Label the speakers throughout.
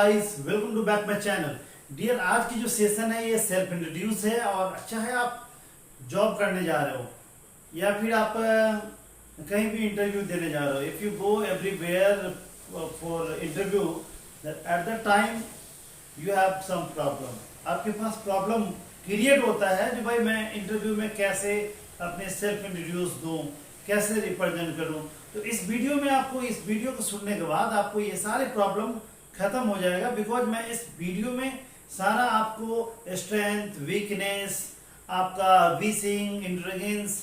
Speaker 1: Guys, welcome to back my channel. Dear, आज की जो सेशन है ये सेल्फ इंट्रोड्यूस है। और अच्छा है, आप जॉब करने जा रहे हो या फिर आप कहीं भी इंटरव्यू देने जा रहे हो। If you go everywhere for interview, at the time you have some problem. आपके पास प्रॉब्लम क्रिएट होता है जो भाई मैं इंटरव्यू में कैसे अपने सेल्फ इंट्रोड्यूस दूं, कैसे रिप्रेजेंट करूं। तो इस वीडियो में आपको, इस वीडियो को सुनने के बाद आपको ये सारे प्रॉब्लम खत्म हो जाएगा। बिकॉज मैं इस वीडियो में सारा आपको स्ट्रेंथ, वीकनेस, आपका वीसिंग, इंटेलिजेंस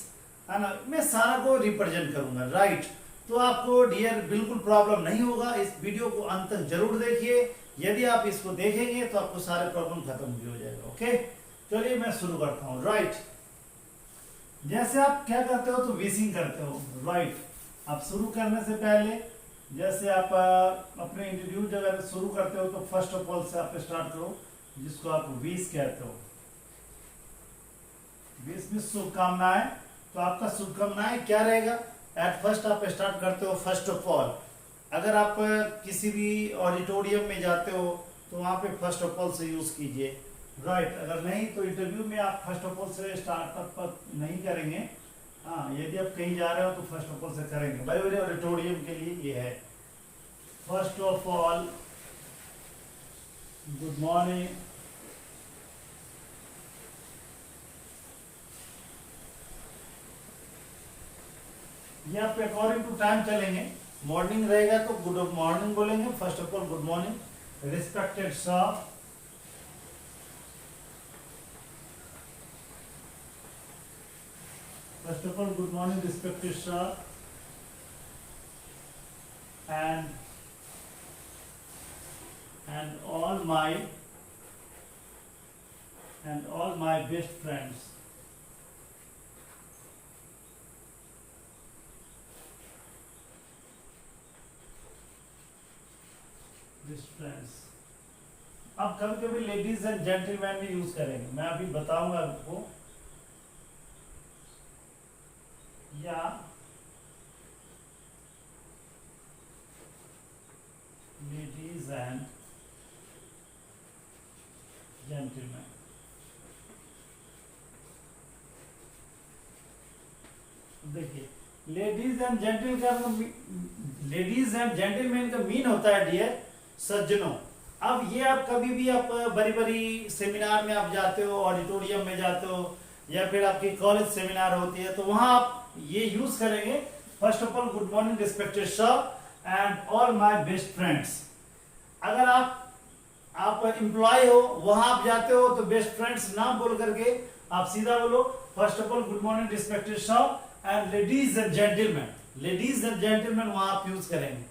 Speaker 1: है ना, मैं सारा को रिप्रेजेंट करूंगा। राइट, तो आपको डियर बिल्कुल प्रॉब्लम नहीं होगा। इस वीडियो को अंत तक जरूर देखिए। यदि आप इसको देखेंगे तो आपको सारे प्रॉब्लम खत्म भी हो जाएगा। ओके, चलिए मैं शुरू करता हूँ। राइट, जैसे आप क्या करते हो तो विशिंग करते हो। राइट, आप शुरू करने से पहले जैसे आप अपने इंटरव्यू अगर शुरू करते हो तो फर्स्ट ऑफ ऑल से आप स्टार्ट करो, जिसको आप विश कहते हो। विश में शुभकामनाएं। तो आपका शुभकामनाएं क्या रहेगा? एट फर्स्ट आप स्टार्ट करते हो फर्स्ट ऑफ ऑल। अगर आप किसी भी ऑडिटोरियम में जाते हो तो वहां पे फर्स्ट ऑफ ऑल से यूज कीजिए। राइट, अगर नहीं तो इंटरव्यू में आप फर्स्ट ऑफ ऑल से स्टार्टअप नहीं करेंगे। हाँ, यदि आप कहीं जा रहे हो तो फर्स्ट ऑफ ऑल से करेंगे। भाई मेरे ऑडिटोरियम के लिए ये है। First of all, good morning, ये आप अकॉर्डिंग टू टाइम चलेंगे। मॉर्निंग रहेगा तो गुड मॉर्निंग बोलेंगे। First of all good morning respected sir. First of all, good morning, respected sir, and all my best friends. Best friends. अब कभी कभी ladies and gentleman भी यूज करेंगे, मैं अभी बताऊंगा आपको। या लेडीज एंड जेंटलमैन। देखिए, लेडीज एंड जेंटलमैन का मीन होता है डियर सज्जनों। अब ये आप कभी भी आप बड़ी बड़ी सेमिनार में आप जाते हो, ऑडिटोरियम में जाते हो, या फिर आपकी कॉलेज सेमिनार होती है तो वहां आप ये यूज करेंगे। First of all good morning respected sir and all my best friends. अगर आप एम्प्लॉय हो, वहां आप जाते हो तो बेस्ट फ्रेंड्स ना बोल करके आप सीधा बोलो first of all good morning respected sir and ladies and gentleman. Ladies and gentleman वहां आप यूज करेंगे।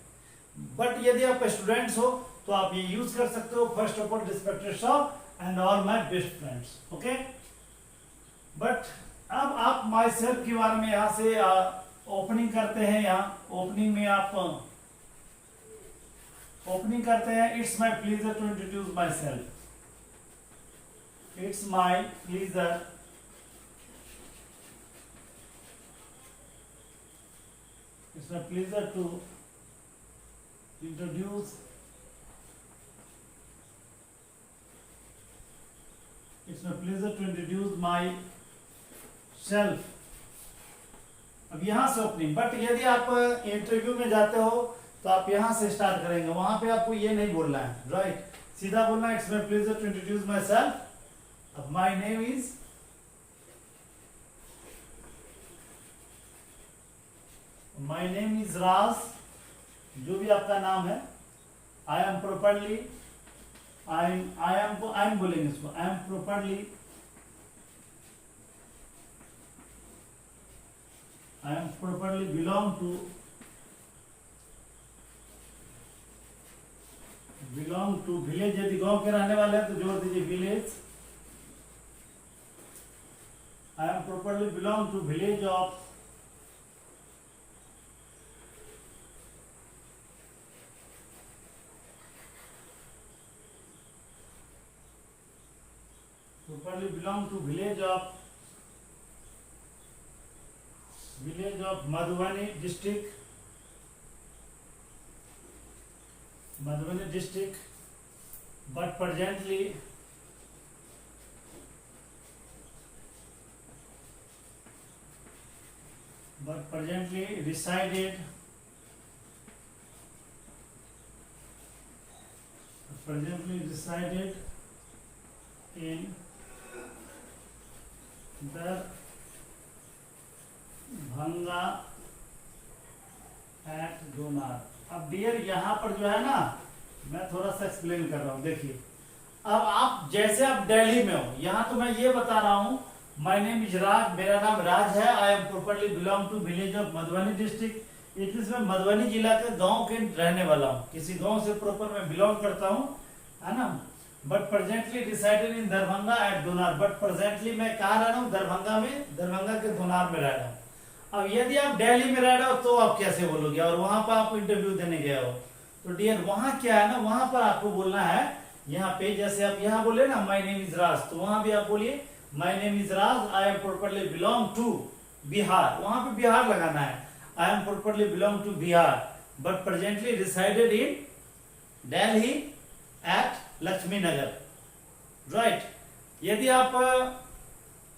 Speaker 1: बट यदि आप स्टूडेंट्स हो तो आप ये यूज कर सकते हो first of all respected sir and all my best friends. Okay, but अब आप माई सेल्फ के बारे में यहां से ओपनिंग करते हैं। यहाँ ओपनिंग में आप ओपनिंग करते हैं। It's my pleasure to introduce myself. It's my pleasure to introduce myself. अब यहां से ओपनिंग। बट यदि आप इंटरव्यू में जाते हो तो आप यहां से स्टार्ट करेंगे। वहां पे आपको ये नहीं बोलना है। राइट, सीधा बोलना है it's my pleasure to introduce myself. अब माई नेम इज राज, जो भी आपका नाम है। I am properly, I am बोलेंगे इसको, आई am properly, I am properly belong to village। यदि गांव के रहने वाले हैं तो जोड़ दीजिए village. I am properly belong to village of Madhubani district. but presently resided in Darbhanga at Donar. अब डियर यहाँ पर जो है ना, मैं थोड़ा सा एक्सप्लेन कर रहा हूँ। देखिए, अब आप जैसे आप दिल्ली में हो, यहाँ तो मैं ये बता रहा हूँ, माय नेम इज राज, मेरा नाम राज है। I am properly belong to village of Madhubani district. It is मैं मधुबनी जिला के गांव के रहने वाला हूँ, किसी गांव से प्रॉपर मैं बिलोंग करता हूँ, है ना। But presently decided in Darbhanga at Donar. But presently मैं कहाँ रह रहा हूँ? दरभंगा में, दरभंगा के दोनार में रह रहा हूँ। अब यदि आप दिल्ली में रह रहे हो तो आप कैसे बोलोगे, और वहां पर आप इंटरव्यू देने गए हो, तो डियर वहां क्या है ना, वहां पर आपको बोलना है, यहाँ पे जैसे आप यहाँ बोले ना माय नेम इज राज, तो वहां भी आप बोलिए my name is Raj, I am properly belong to Bihar. वहां पे बिहार लगाना है, I am properly belong to Bihar but presently resided in Delhi at Laxmi Nagar, right. यदि आप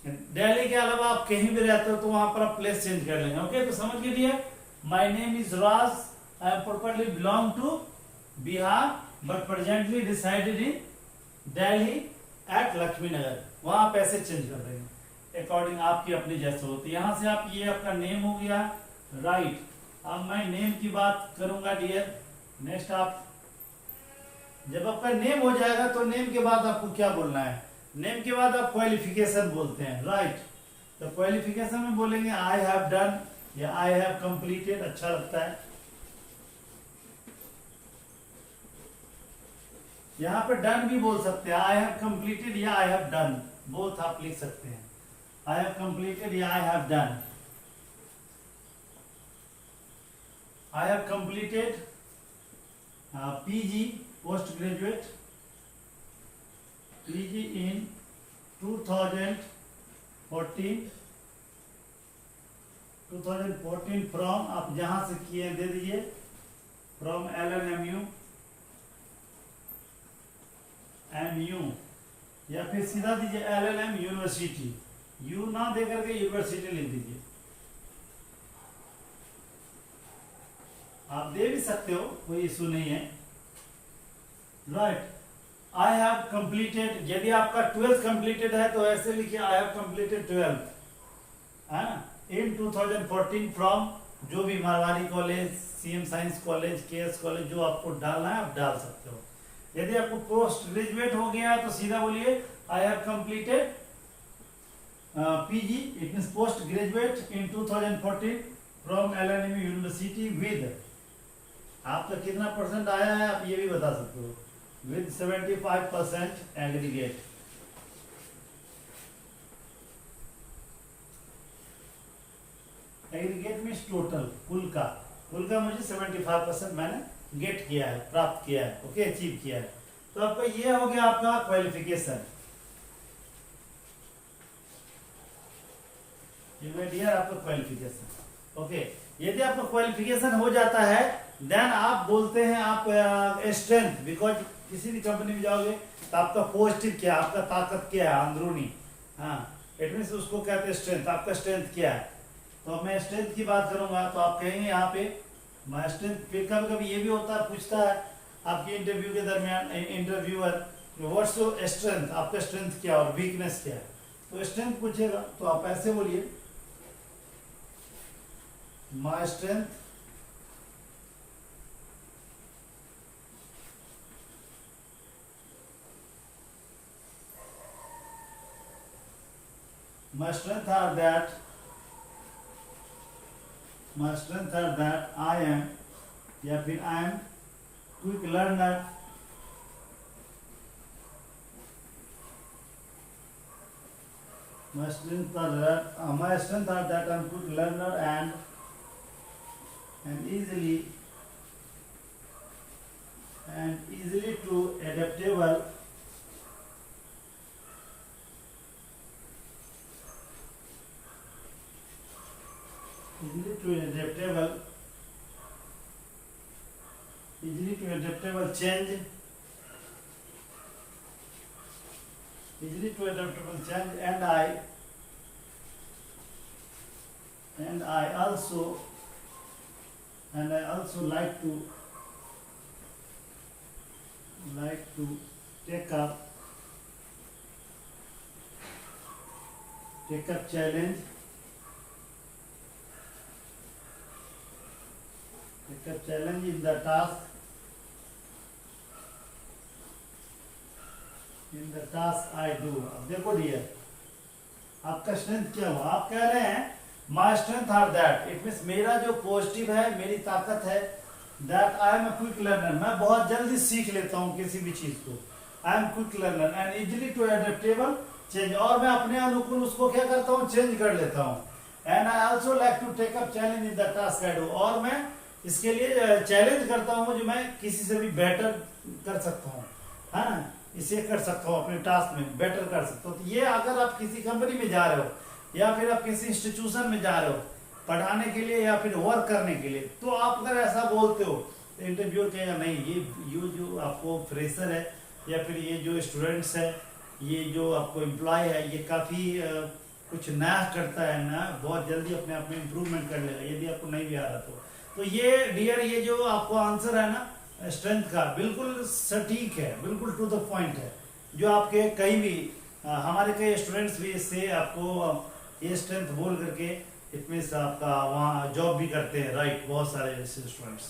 Speaker 1: दिल्ली के अलावा आप कहीं भी रहते हो तो वहां पर आप प्लेस चेंज कर लेंगे। ओके, तो समझ लीजिए, my name is Raj, I am properly belong to Bihar but presently resided in Delhi at Laxmi Nagar. वहां आप ऐसे चेंज कर देंगे अकॉर्डिंग आपकी अपनी जैसे होती है। यहां से आप, ये आपका नेम हो गया, राइट। अब मैं नेम की बात करूंगा डियर। नेक्स्ट आप, जब आपका नेम हो जाएगा तो नेम के बाद आपको क्या बोलना है? नेम के बाद आप क्वालिफिकेशन बोलते हैं, राइट। तो क्वालिफिकेशन में बोलेंगे आई हैव डन या आई हैव कंप्लीटेड, अच्छा लगता है। यहां पे डन भी बोल सकते हैं, आई हैव कंप्लीटेड या आई हैव डन, बोथ आप लिख सकते हैं। आई हैव कंप्लीटेड या I have done. I have completed PG, post graduate, PG in 2014 from, आप जहां से किए दे दीजिए, फ्रॉम LNMU या फिर सीधा दीजिए LLM यूनिवर्सिटी, यू ना दे करके यूनिवर्सिटी लिख दीजिए। आप दे भी सकते हो, कोई इशू नहीं है, राइट। आई हैव कंप्लीटेड, यदि आपका 12th कंप्लीटेड है तो ऐसे लिखिए आई हैव कंप्लीटेड 12th, है ना, इन 2014 फ्रॉम, जो भी Marwari college, CM science college, KS college, जो आपको डालना है आप डाल सकते हो। यदि आपको पोस्ट ग्रेजुएट हो गया तो सीधा बोलिए I have completed PG, it means post graduate in 2014 from LNM university with, आपका कितना परसेंट आया है आप ये भी बता सकते हो, with 75% aggregate. Aggregate means total, कुल का मुझे 75% मैंने गेट किया है, प्राप्त किया है, ओके, अचीव किया है। तो आपका ये हो गया आपका क्वालिफिकेशन, आपका क्वालिफिकेशन, ओके। यदि आपका क्वालिफिकेशन हो जाता है देन आप बोलते हैं आप स्ट्रेंथ, बिकॉज किसी भी कंपनी में जाओगे तो आपका पॉजिटिव क्या है, आपका ताकत क्या है अंदरूनी, हाँ, इट मींस उसको कहते हैं स्ट्रेंथ। आपका स्ट्रेंथ क्या है? तो मैं स्ट्रेंथ की बात करूंगा तो आप कहेंगे यहाँ पे माय स्ट्रेंथ। फिर कभी कभी ये भी होता है, पूछता है आपके इंटरव्यू के दरमियान इंटरव्यूअर, व्हाट्स योर स्ट्रेंथ, आपका स्ट्रेंथ क्या और वीकनेस क्या है, तो स्ट्रेंथ पूछेगा तो आप ऐसे बोलिए my strength are that I am, या फिर I am quick learner, my strength are that I am quick learner and easily to adaptable, easily to adaptable change easily to adaptable change, and I also like to take up challenge, in the task I do. अब देखो dear, आपका strength क्या हुआ? आप कह रहे हैं my strength are that, it means मेरा जो पॉजिटिव है, मेरी ताकत है, that I am a quick learner, मैं बहुत जल्दी सीख लेता हूँ किसी भी चीज को। I am quick learner and easily to adaptable change, और मैं अपने अनुकूल उसको क्या करता हूँ, चेंज कर लेता हूँ। And I also like to take up challenge in the task I do, और मैं इसके लिए चैलेंज करता हूँ जो मैं किसी से भी बेटर कर सकता हूँ, है ना, इसे कर सकता हूँ, अपने टास्क में बेटर कर सकता हूँ। तो ये अगर आप किसी कंपनी में जा रहे हो या फिर आप किसी इंस्टीट्यूशन में जा रहे हो पढ़ाने के लिए या फिर वर्क करने के लिए, तो आप अगर ऐसा बोलते हो तो इंटरव्यूअर कहेगा नहीं, ये जो आपको फ्रेशर है या फिर ये जो स्टूडेंट्स है, ये जो आपको एम्प्लॉय है, ये काफ़ी कुछ नया करता है ना, बहुत जल्दी अपने आप में इम्प्रूवमेंट कर लेगा यदि आपको नहीं भी आ रहा तो ये डियर, ये जो आपको आंसर है ना स्ट्रेंथ का, बिल्कुल सटीक है, बिल्कुल टू द पॉइंट है, जो आपके कहीं भी हमारे कई स्टूडेंट्स भी इससे आपको ये स्ट्रेंथ बोल करके इट मीन्स आपका वहाँ जॉब भी करते हैं, राइट, बहुत सारे स्टूडेंट्स।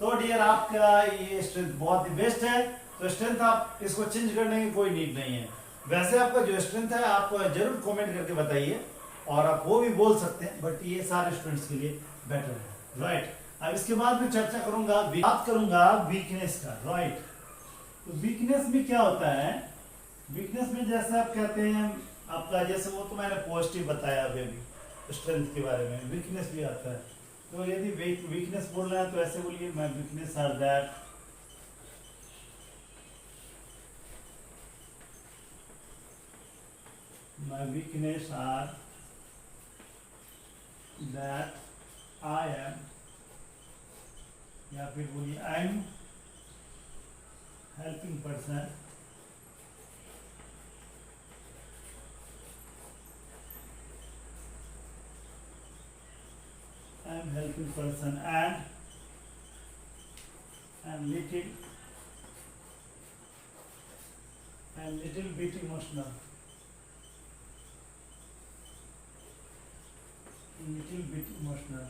Speaker 1: तो डियर आपका ये स्ट्रेंथ बहुत ही बेस्ट है, तो स्ट्रेंथ आप इसको चेंज करने की कोई नीड नहीं है। वैसे आपका जो स्ट्रेंथ है आप जरूर कमेंट करके बताइए, और आप वो भी बोल सकते हैं, बट ये सारे स्टूडेंट्स के लिए बेटर है, राइट। अब इसके बाद में चर्चा करूंगा, बात करूंगा वीकनेस का, राइट। तो वीकनेस में क्या होता है? वीकनेस में जैसे आप कहते हैं आपका, जैसे वो तो मैंने पॉजिटिव बताया अभी भी स्ट्रेंथ के बारे में, वीकनेस भी आता है। तो यदि वीकनेस बोलना है तो ऐसे बोलिए, my weakness are that, my weakness are that I am, या फिर बोलिए I am helping person, I am helping person and little bit emotional, little bit emotional,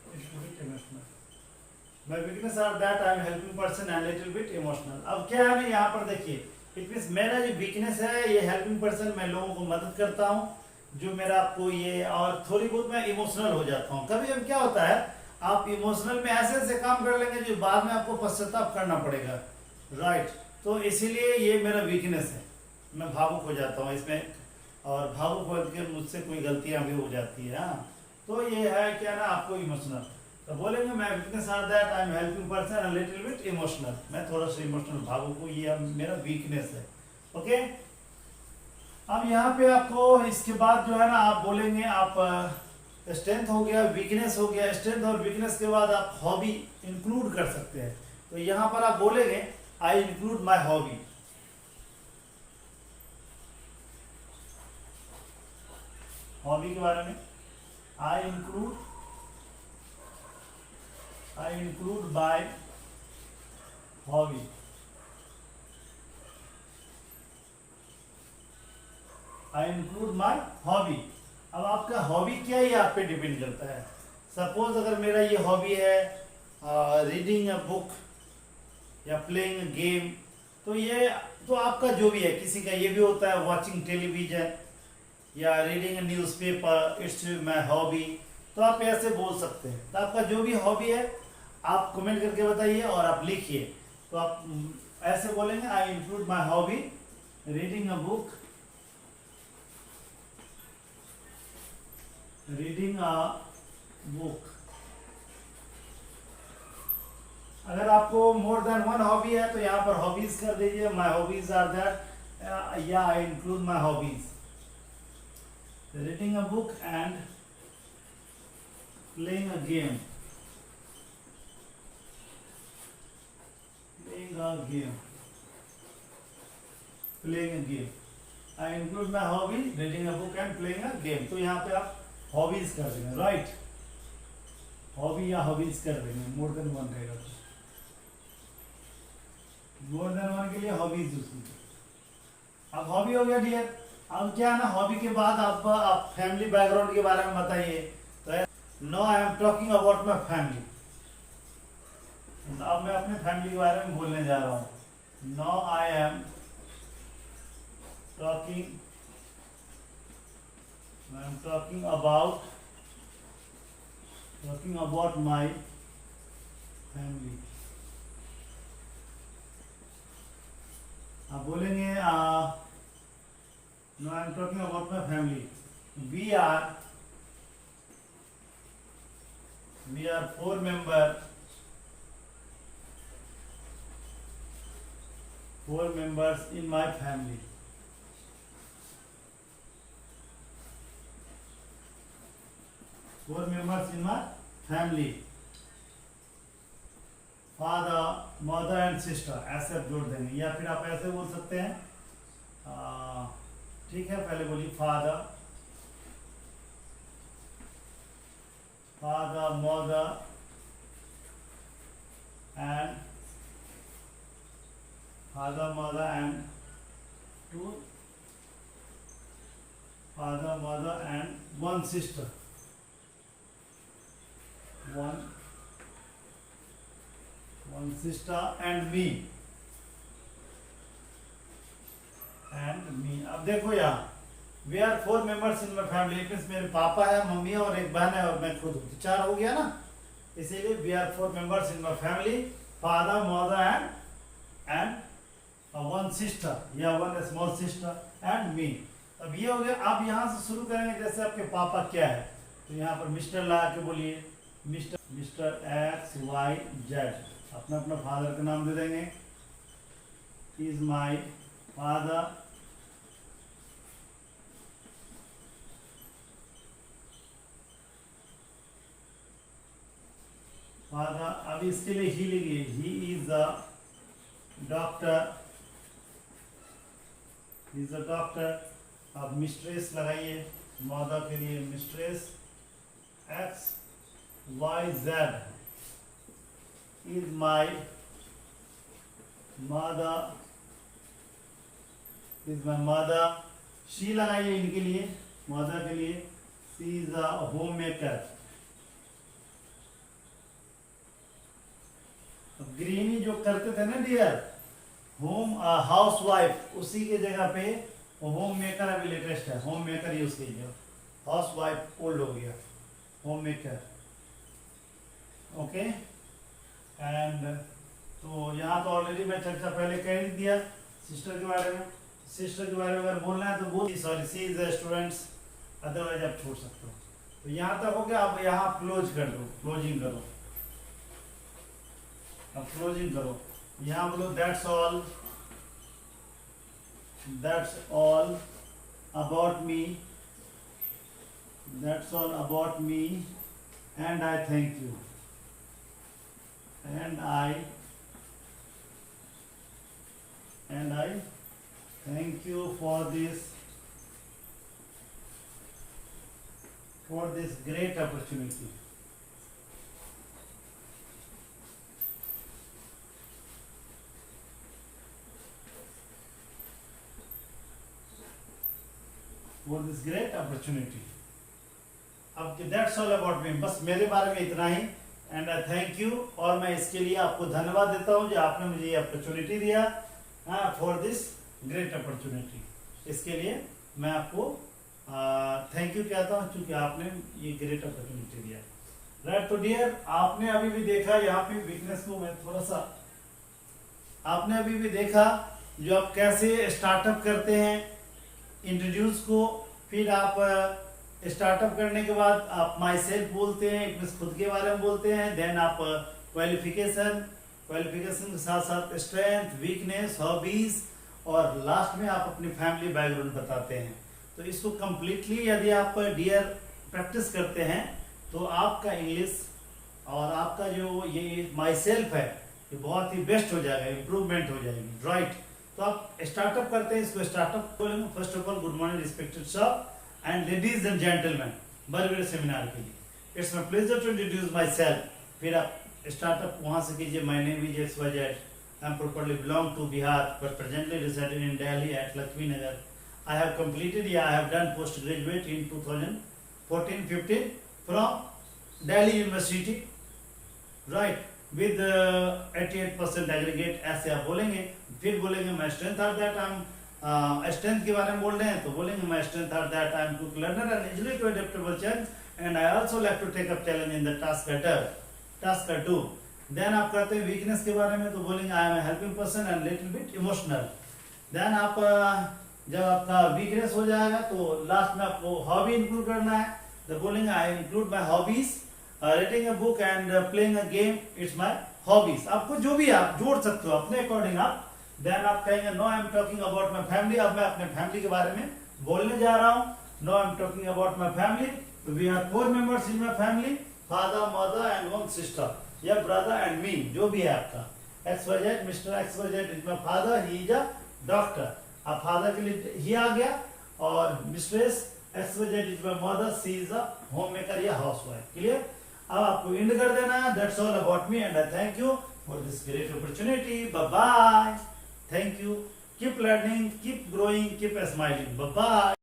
Speaker 1: little bit emotional. My weakness are that I am helping person and little bit emotional. अब क्या है ना, यहाँ पर देखिए, इट मीन्स मेरा जो weakness है ये हेल्पिंग पर्सन, मैं लोगों को मदद करता हूँ, जो मेरा आपको ये, और थोड़ी बहुत मैं इमोशनल हो जाता हूँ। कभी कभी क्या होता है, आप इमोशनल में ऐसे ऐसे काम कर लेंगे जो बाद में आपको पश्चाताप करना पड़ेगा, राइट। तो इसीलिए ये मेरा वीकनेस है, मैं भावुक हो जाता हूँ इसमें, और भावुक होकर मुझसे कोई गलतियां भी हो जाती है। हाँ, तो ये है क्या ना, आपको इमोशनल, तो बोलेंगे मैं weakness are that I am helping person and little bit emotional, मैं थोड़ा सा इमोशनल भावुक हूँ, ये मेरा वीकनेस है। ओके, अब यहाँ पे आपको इसके बाद जो है ना, आप बोलेंगे, आप स्ट्रेंथ हो गया, वीकनेस हो गया, स्ट्रेंथ और वीकनेस के बाद आप हॉबी इंक्लूड कर सकते हैं। तो यहाँ पर आप बोलेंगे I include my hobby, hobby के बारे में, I include by hobby, I include my hobby. अब आपका हॉबी क्या है, आप पे डिपेंड करता है। सपोज अगर मेरा ये हॉबी है रीडिंग अ बुक या प्लेइंग अ गेम, तो ये तो आपका जो भी है, किसी का ये भी होता है वॉचिंग टेलीविजन या reading newspaper, it's my hobby, तो आप ऐसे बोल सकते हैं। तो आपका जो भी हॉबी है आप कमेंट करके बताइए और आप लिखिए। तो आप ऐसे बोलेंगे I include my hobby reading a book, अगर आपको मोर देन वन हॉबी है तो यहाँ पर हॉबीज कर दीजिए, माय हॉबीज आर दैट, या I include my hobbies reading a book and playing a game, game, playing a game. I include my hobby reading a book and playing a game. तो यहाँ पे आप hobbies कर देंगे, right, hobby या hobbies कर देंगे, मोर देन वन रहेगा तो मोर देन वन के लिए हॉबीज यूज कीजिए। अब हॉबी हो गया डियर। अब क्या है ना, हॉबी के बाद आप फैमिली बैकग्राउंड के बारे में बताइए। तो no I am talking about my family. अब मैं अपने फैमिली के बारे में बोलने जा रहा हूँ। No I am talking about my family. आप बोलेंगे no I am talking about my family. We are 4 members in my family. 4 members in my family. Father, mother and sister, ऐसे जोड़ देंगे। या फिर आप ऐसे बोल सकते हैं, ठीक है, पहले बोलिए father, mother and father, mother and two, father, mother and one sister, one sister and me, अब देखो यहाँ we are 4 members in my family, it means मेरे पापा है, मम्मी है और एक बहन है और मैं खुद हूँ, 4 हो गया ना। इसीलिए we are 4 members in my family, father, mother and one sister या one small sister and me. अब ये हो गया। आप यहाँ से शुरू करेंगे, जैसे आपके पापा क्या है तो यहाँ पर मिस्टर लगा के बोलिए, मिस्टर XYZ। अपना अपना फादर का नाम दे देंगे, इज माई फादर, अब इसके लिए ही लिखिए, ही is a doctor, is a doctor. अब मिस्ट्रेस लगाइए, मदर के लिए mistress XYZ is my mother, she लगाइए इनके लिए, मदर के लिए, she is a home maker. गृहिणी जो करते थे ना डियर, होम हाउस वाइफ, उसी के जगह पे होम मेकर अभी लेटेस्ट है, होम मेकर यूज कीजिए। हाउस वाइफ ओल्ड हो गया, होम मेकर, ओके। एंड तो यहाँ तो ऑलरेडी मैं चर्चा पहले कर ही दिया सिस्टर के बारे में। सिस्टर के बारे में अगर बोलना है तो बोल, sorry she is students, otherwise आप छोड़ सकते हो। तो यहाँ तक हो गया। अब यहाँ क्लोज कर दो, क्लोजिंग करो, अब क्लोजिंग करो। यहाँ बोलो that's all about me, and I thank you, and I thank you for this great opportunity. For this great opportunity. अब दैट्स ऑल अबाउट मी, बस मेरे बारे में इतना ही। एंड आई थैंक यू, और मैं इसके लिए आपको धन्यवाद देता हूँ जो आपने मुझे ये अपॉर्चुनिटी दिया, फॉर दिस ग्रेट अपॉर्चुनिटी। इसके लिए मैं आपको थैंक यू कहता हूँ क्योंकि आपने ये ग्रेट अपॉर्चुनिटी दिया, राइट। तो डियर, आपने अभी भी देखा यहाँ पे वीकनेस को मैं थोड़ा सा, आपने अभी भी देखा जो आप कैसे स्टार्टअप करते हैं इंट्रोड्यूस को। फिर आप स्टार्टअप करने के बाद आप माई सेल्फ बोलते हैं, एक खुद के बारे में बोलते हैं। देन आप क्वालिफिकेशन के साथ साथ स्ट्रेंथ, वीकनेस, हॉबीज, और लास्ट में आप अपनी फैमिली बैकग्राउंड बताते हैं। तो इसको कम्प्लीटली यदि आप डियर प्रैक्टिस करते हैं तो आपका इंग्लिश और आपका जो ये माई सेल्फ है ये बहुत ही बेस्ट हो जाएगा, इम्प्रूवमेंट हो जाएगी, राइट। तो आप स्टार्टअप करते हैं, इसको स्टार्टअप बोलेंगे। First of all good morning respected sir and ladies and gentleman, बड़े बड़े सेमिनार के लिए it's my pleasure to introduce myself. फिर आप स्टार्टअप वहां से कीजिए। My name is XYZ, I am properly belong to Bihar but presently residing in Delhi at Laxmi Nagar. I have completed, I have done postgraduate in 2014-15 from Delhi University, right, with 88% aggregate। ऐसे आप बोलेंगे। फिर बोलेंगे my strength are that I'm strength के बारे में बोल रहे हैं तो बोलेंगे my strength are that I'm quick learner and easily to adaptable change and I also like to take up challenge in the task I do। Then आप करते हैं weakness के बारे में तो बोलेंगे I am a helping person and little bit emotional। Then आप जब आपका वीकनेस हो जाएगा तो लास्ट में आपको हॉबी इंक्लूड करना है तो बोलेंगे I include my hobbies, reading a book and playing a game, it's my hobbies. आपको जो भी आप जोड़ सकते हो अपने अकॉर्डिंग आप। देन आप कहेंगे no I am talking about my family, अब मैं अपने फैमिली के बारे में बोलने जा रहा हूँ। No I am talking about my family, we are 4 members in my family, father mother and 1 sister या ब्रदर एंड मी, जो भी है आपका। XYZ, mister XYZ is my father, he is a doctor. अब फादर के लिए ही आ गया और mistress XYZ is my mother, she is a home maker या हाउसवाइफ। क्लियर। अब आपको एंड कर देना है। That's all about me and I thank you for this great opportunity. Bye bye, thank you, keep learning, keep growing, keep smiling, bye bye.